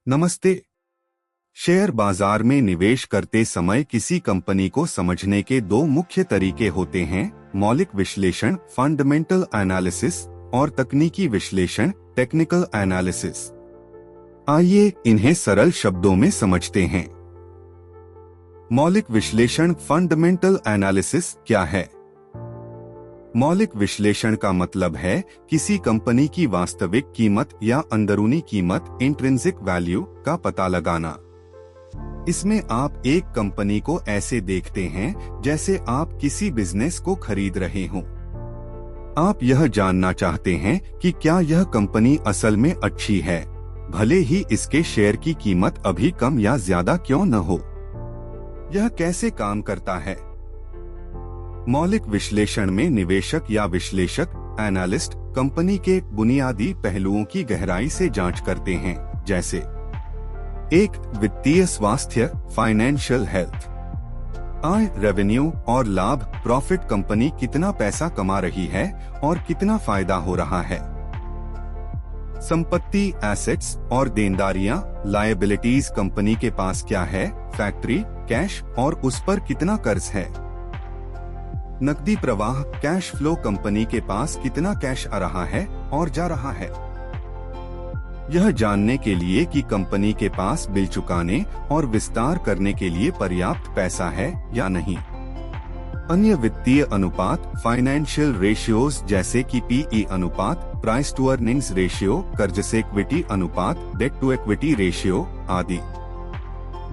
नमस्ते। शेयर बाजार में निवेश करते समय किसी कंपनी को समझने के दो मुख्य तरीके होते हैं, मौलिक विश्लेषण फंडामेंटल एनालिसिस और तकनीकी विश्लेषण टेक्निकल एनालिसिस। आइए इन्हें सरल शब्दों में समझते हैं। मौलिक विश्लेषण फंडामेंटल एनालिसिस क्या है? मौलिक विश्लेषण का मतलब है किसी कंपनी की वास्तविक कीमत या अंदरूनी कीमत इंट्रिंसिक वैल्यू का पता लगाना। इसमें आप एक कंपनी को ऐसे देखते हैं जैसे आप किसी बिजनेस को खरीद रहे हों। आप यह जानना चाहते हैं कि क्या यह कंपनी असल में अच्छी है, भले ही इसके शेयर की कीमत अभी कम या ज्यादा क्यों न हो। यह कैसे काम करता है? मौलिक विश्लेषण में निवेशक या विश्लेषक एनालिस्ट कंपनी के बुनियादी पहलुओं की गहराई से जांच करते हैं, जैसे 1. वित्तीय स्वास्थ्य फाइनेंशियल हेल्थ, आय रेवेन्यू और लाभ प्रॉफिट, कंपनी कितना पैसा कमा रही है और कितना फायदा हो रहा है। संपत्ति एसेट्स और देनदारियां लायबिलिटीज, कंपनी के पास क्या है, फैक्ट्री कैश और उस पर कितना कर्ज है। नकदी प्रवाह कैश फ्लो, कंपनी के पास कितना कैश आ रहा है और जा रहा है। यह जानने के लिए कि कंपनी के पास बिल चुकाने और विस्तार करने के लिए पर्याप्त पैसा है या नहीं। अन्य वित्तीय अनुपात फाइनेंशियल रेशियोज, जैसे कि पीई अनुपात, प्राइस टू अर्निंग्स रेशियो, कर्ज से इक्विटी अनुपात, डेट टू इक्विटी रेशियो आदि।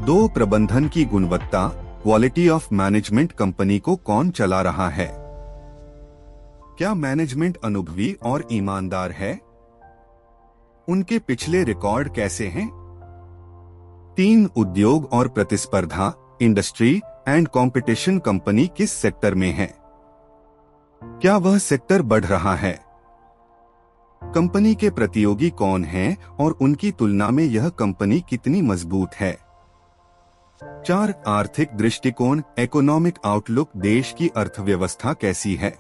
2. प्रबंधन की गुणवत्ता क्वालिटी ऑफ मैनेजमेंट, कंपनी को कौन चला रहा है। क्या मैनेजमेंट अनुभवी और ईमानदार है? उनके पिछले रिकॉर्ड कैसे हैं? 3. उद्योग और प्रतिस्पर्धा इंडस्ट्री एंड कंपटीशन, कंपनी किस सेक्टर में है, क्या वह सेक्टर बढ़ रहा है। कंपनी के प्रतियोगी कौन हैं और उनकी तुलना में यह कंपनी कितनी मजबूत है। 4. आर्थिक दृष्टिकोण इकोनॉमिक आउटलुक, देश की अर्थव्यवस्था कैसी है,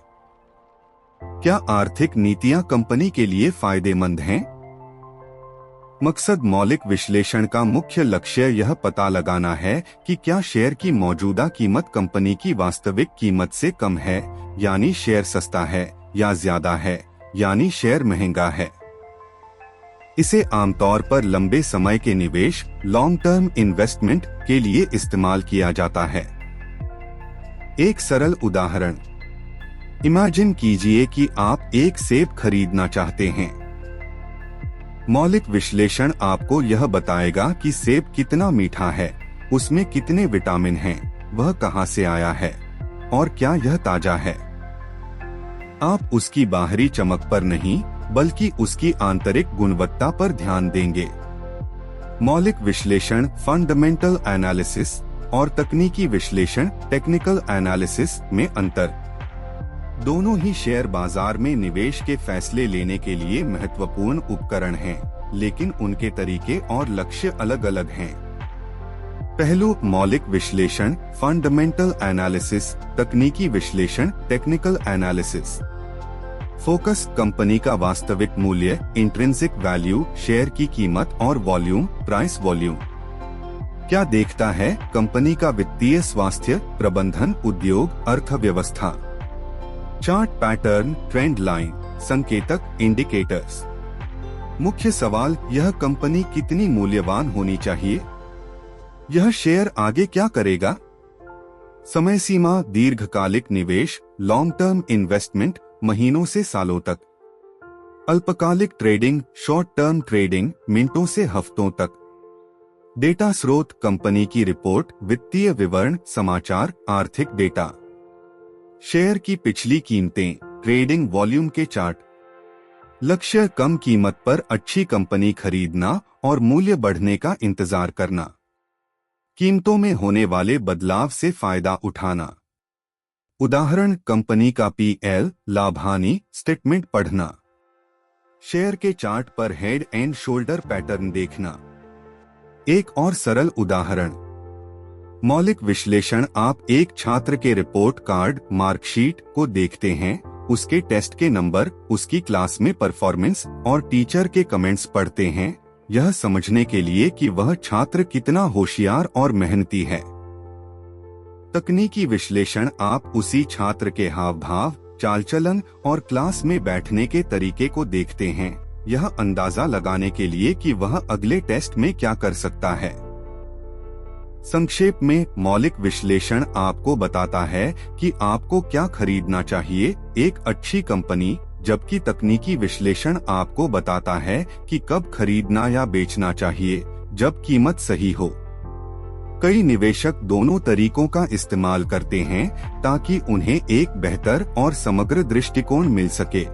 क्या आर्थिक नीतियां कंपनी के लिए फायदेमंद हैं। मकसद मौलिक विश्लेषण का मुख्य लक्ष्य यह पता लगाना है कि क्या शेयर की मौजूदा कीमत कंपनी की वास्तविक कीमत से कम है, यानी शेयर सस्ता है, या ज्यादा है, यानी शेयर महंगा है। इसे आमतौर पर लंबे समय के निवेश लॉन्ग टर्म इन्वेस्टमेंट के लिए इस्तेमाल किया जाता है। एक सरल उदाहरण, इमेजिन कीजिए कि आप एक सेब खरीदना चाहते हैं। मौलिक विश्लेषण आपको यह बताएगा कि सेब कितना मीठा है, उसमें कितने विटामिन हैं, वह कहां से आया है और क्या यह ताजा है। आप उसकी बाहरी चमक पर नहीं बल्कि उसकी आंतरिक गुणवत्ता पर ध्यान देंगे। मौलिक विश्लेषण फंडामेंटल एनालिसिस और तकनीकी विश्लेषण टेक्निकल एनालिसिस में अंतर। दोनों ही शेयर बाजार में निवेश के फैसले लेने के लिए महत्वपूर्ण उपकरण हैं, लेकिन उनके तरीके और लक्ष्य अलग अलग हैं। पहलू मौलिक विश्लेषण फंडामेंटल एनालिसिस, तकनीकी विश्लेषण टेक्निकल एनालिसिस। फोकस कंपनी का वास्तविक मूल्य इंट्रिंसिक वैल्यू, शेयर की कीमत और वॉल्यूम प्राइस वॉल्यूम। क्या देखता है कंपनी का वित्तीय स्वास्थ्य, प्रबंधन, उद्योग, अर्थव्यवस्था। चार्ट पैटर्न ट्रेंड लाइन, संकेतक इंडिकेटर्स। मुख्य सवाल यह कंपनी कितनी मूल्यवान होनी चाहिए, यह शेयर आगे क्या करेगा। समय सीमा दीर्घकालिक निवेश लॉन्ग टर्म इन्वेस्टमेंट महीनों से सालों तक। अल्पकालिक ट्रेडिंग शॉर्ट टर्म ट्रेडिंग मिनटों से हफ्तों तक। डेटा स्रोत कंपनी की रिपोर्ट, वित्तीय विवरण, समाचार, आर्थिक डेटा। शेयर की पिछली कीमतें, ट्रेडिंग वॉल्यूम के चार्ट। लक्ष्य कम कीमत पर अच्छी कंपनी खरीदना और मूल्य बढ़ने का इंतजार करना। कीमतों में होने वाले बदलाव से फायदा उठाना। उदाहरण कंपनी का पीएल लाभ हानि स्टेटमेंट पढ़ना। शेयर के चार्ट पर हेड एंड शोल्डर पैटर्न देखना। एक और सरल उदाहरण, मौलिक विश्लेषण आप एक छात्र के रिपोर्ट कार्ड मार्कशीट को देखते हैं, उसके टेस्ट के नंबर, उसकी क्लास में परफॉर्मेंस और टीचर के कमेंट्स पढ़ते हैं। यह समझने के लिए कि वह छात्र कितना होशियार और मेहनती है। तकनीकी विश्लेषण आप उसी छात्र के हाव भाव, चाल चलन और क्लास में बैठने के तरीके को देखते हैं, यह अंदाजा लगाने के लिए कि वह अगले टेस्ट में क्या कर सकता है। संक्षेप में, मौलिक विश्लेषण आपको बताता है कि आपको क्या खरीदना चाहिए, एक अच्छी कंपनी, जबकि तकनीकी विश्लेषण आपको बताता है कि कब खरीदना या बेचना चाहिए, जब कीमत सही हो। कई निवेशक दोनों तरीकों का इस्तेमाल करते हैं ताकि उन्हें एक बेहतर और समग्र दृष्टिकोण मिल सके।